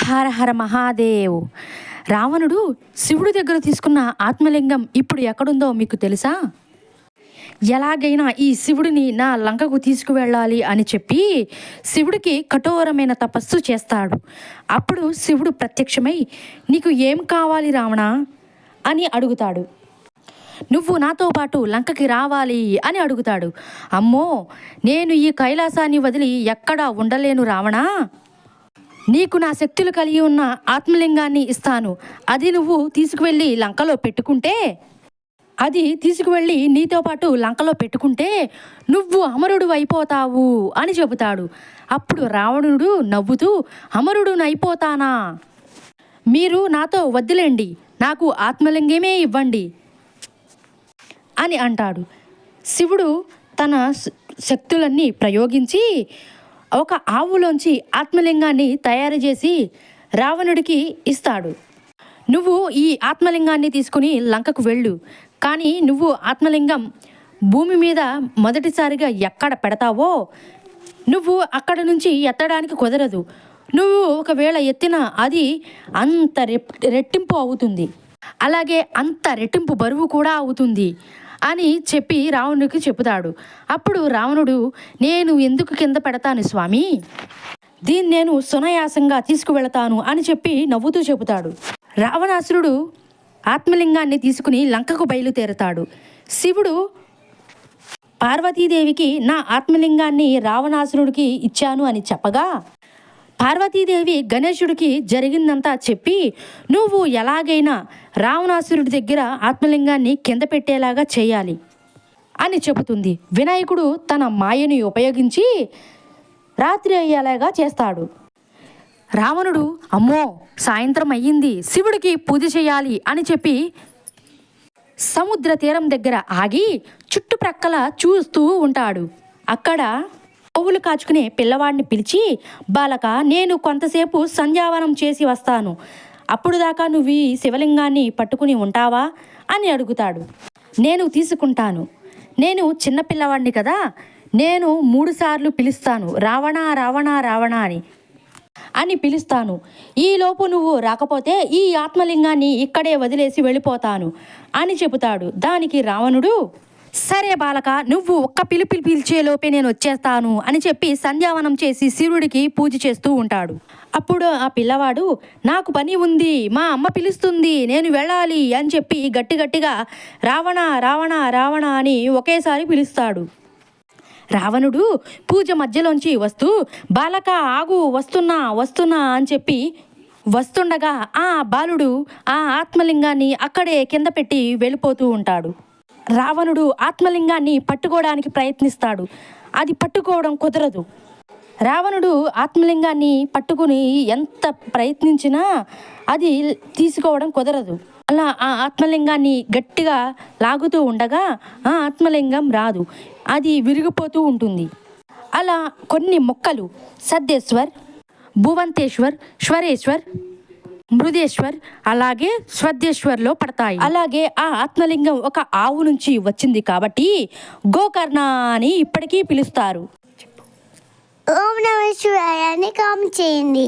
హర హర మహాదేవ్. రావణుడు శివుడి దగ్గర తీసుకున్న ఆత్మలింగం ఇప్పుడు ఎక్కడుందో మీకు తెలుసా? ఎలాగైనా ఈ శివుడిని నా లంకకు తీసుకువెళ్ళాలి అని చెప్పి శివుడికి కఠోరమైన తపస్సు చేస్తాడు. అప్పుడు శివుడు ప్రత్యక్షమై, నీకు ఏం కావాలి రావణ అని అడుగుతాడు. నువ్వు నాతో పాటు లంకకి రావాలి అని అడుగుతాడు. అమ్మో, నేను ఈ కైలాసాన్ని వదిలి ఎక్కడా ఉండలేను రావణా. నీకు నా శక్తులు కలిగి ఉన్న ఆత్మలింగాన్ని ఇస్తాను. అది నువ్వు తీసుకువెళ్ళి లంకలో పెట్టుకుంటే నీతో పాటు లంకలో పెట్టుకుంటే నువ్వు అమరుడు అయిపోతావు అని చెబుతాడు. అప్పుడు రావణుడు నవ్వుతూ, అమరుడునైపోతానా? మీరు నాతో వద్దులేండి, నాకు ఆత్మలింగమే ఇవ్వండి అని అంటాడు. శివుడు తన శక్తులన్నీ ప్రయోగించి ఒక ఆవులోంచి ఆత్మలింగాన్ని తయారు చేసి రావణుడికి ఇస్తాడు. నువ్వు ఈ ఆత్మలింగాన్ని తీసుకుని లంకకు వెళ్ళు, కానీ నువ్వు ఆత్మలింగం భూమి మీద మొదటిసారిగా ఎక్కడ పెడతావో నువ్వు అక్కడ నుంచి ఎత్తడానికి కుదరదు. నువ్వు ఒకవేళ ఎత్తినా అది అంత రెట్టింపు అవుతుంది, అలాగే అంత రెట్టింపు బరువు కూడా అవుతుంది అని చెప్పి రావణుడికి చెబుతాడు. అప్పుడు రావణుడు, నేను ఎందుకు కింద పెడతాను స్వామి, దీన్ని నేను సునాయాసంగా తీసుకువెళతాను అని చెప్పి నవ్వుతూ చెబుతాడు. రావణాసురుడు ఆత్మలింగాన్ని తీసుకుని లంకకు బయలుదేరుతాడు. శివుడు పార్వతీదేవికి నా ఆత్మలింగాన్ని రావణాసురుడికి ఇచ్చాను అని చెప్పగా పార్వతీదేవి గణేశుడికి జరిగిందంతా చెప్పి, నువ్వు ఎలాగైనా రావణాసురుడి దగ్గర ఆత్మలింగాన్ని కింద పెట్టేలాగా చేయాలి అని చెబుతుంది. వినాయకుడు తన మాయని ఉపయోగించి రాత్రి అయ్యేలాగా చేస్తాడు. రావణుడు, అమ్మో సాయంత్రం అయ్యింది, శివుడికి పూజ చేయాలి అని చెప్పి సముద్ర తీరం దగ్గర ఆగి చుట్టుప్రక్కల చూస్తూ ఉంటాడు. అక్కడ ఆవులు కాచుకునే పిల్లవాడిని పిలిచి, బాలక, నేను కొంతసేపు సంధ్యావనం చేసి వస్తాను, అప్పుడు దాకా నువ్వు ఈ శివలింగాన్ని పట్టుకుని ఉంటావా అని అడుగుతాడు. నేను తీసుకుంటాను, నేను చిన్నపిల్లవాడిని కదా, నేను 3 సార్లు పిలుస్తాను, రావణ రావణ రావణ అని పిలుస్తాను. ఈలోపు నువ్వు రాకపోతే ఈ ఆత్మలింగాన్ని ఇక్కడే వదిలేసి వెళ్ళిపోతాను అని చెబుతాడు. దానికి రావణుడు, సరే బాలక, నువ్వు ఒక్క పిలుపు పిలిచేలోపే నేను వచ్చేస్తాను అని చెప్పి సంధ్యావనం చేసి శివుడికి పూజ చేస్తూ ఉంటాడు. అప్పుడు ఆ పిల్లవాడు, నాకు పని ఉంది, మా అమ్మ పిలుస్తుంది, నేను వెళ్ళాలి అని చెప్పి గట్టిగా రావణ రావణ రావణ అని ఒకేసారి పిలుస్తాడు. రావణుడు పూజ మధ్యలోంచి వస్తూ, బాలక ఆగు, వస్తున్నా అని చెప్పి వస్తుండగా ఆ బాలుడు ఆ ఆత్మలింగాన్ని అక్కడే కింద పెట్టి వెళ్ళిపోతూ ఉంటాడు. రావణుడు ఆత్మలింగాన్ని పట్టుకోవడానికి ప్రయత్నిస్తాడు, అది పట్టుకోవడం కుదరదు. రావణుడు ఆత్మలింగాన్ని పట్టుకుని ఎంత ప్రయత్నించినా అది తీసుకోవడం కుదరదు. అలా ఆ ఆత్మలింగాన్ని గట్టిగా లాగుతూ ఉండగా ఆ ఆత్మలింగం రాదు, అది విరిగిపోతూ ఉంటుంది. అలా కొన్ని మొక్కలు సద్దేశ్వర్, భువంతేశ్వర్, శ్వరేశ్వర్, మృదేశ్వర్, అలాగే స్వదేశ్వర్లో పడతాయి. అలాగే ఆ ఆత్మలింగం ఒక ఆవు నుంచి వచ్చింది కాబట్టి గోకర్ణ అని ఇప్పటికీ పిలుస్తారు. ఓం నమః శివాయ అని కామెంట్ చేయండి.